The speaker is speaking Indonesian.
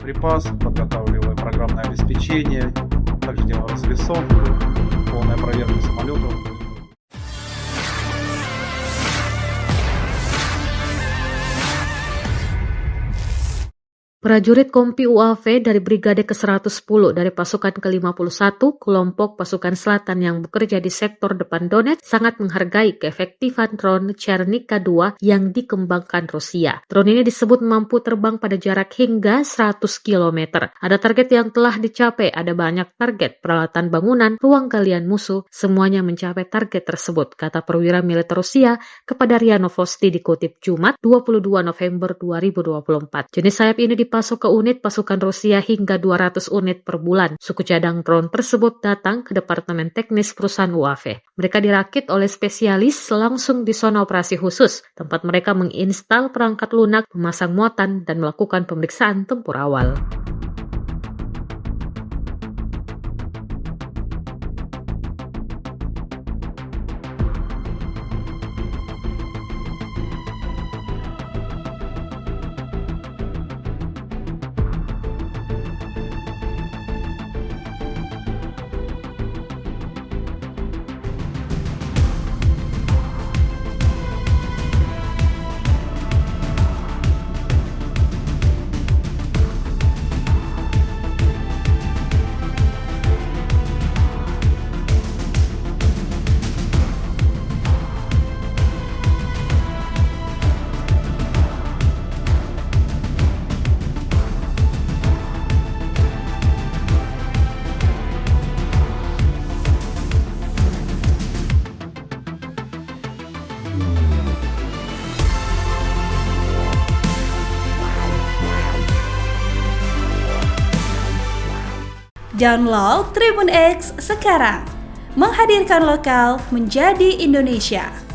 припасов, подготавливая программное обеспечение, также делал развесовку, полная проверка самолетов. Prajurit Kompi UAV dari Brigade ke-110 dari pasukan ke-51 kelompok pasukan selatan yang bekerja di sektor depan Donetsk sangat menghargai keefektifan drone Chernika 2 yang dikembangkan Rusia. Drone ini disebut mampu terbang pada jarak hingga 100 km. Ada target yang telah dicapai, ada banyak target, peralatan bangunan, ruang galian musuh, semuanya mencapai target tersebut, kata perwira militer Rusia kepada RIA Novosti dikutip Jumat 22 November 2024. Jenis sayap ini dipasok ke unit pasukan Rusia hingga 200 unit per bulan. Suku cadang drone tersebut datang ke Departemen Teknis perusahaan UAV. Mereka dirakit oleh spesialis langsung di zona operasi khusus, tempat mereka menginstal perangkat lunak, memasang muatan, dan melakukan pemeriksaan tempur awal. Download Tribun X sekarang, menghadirkan lokal menjadi Indonesia.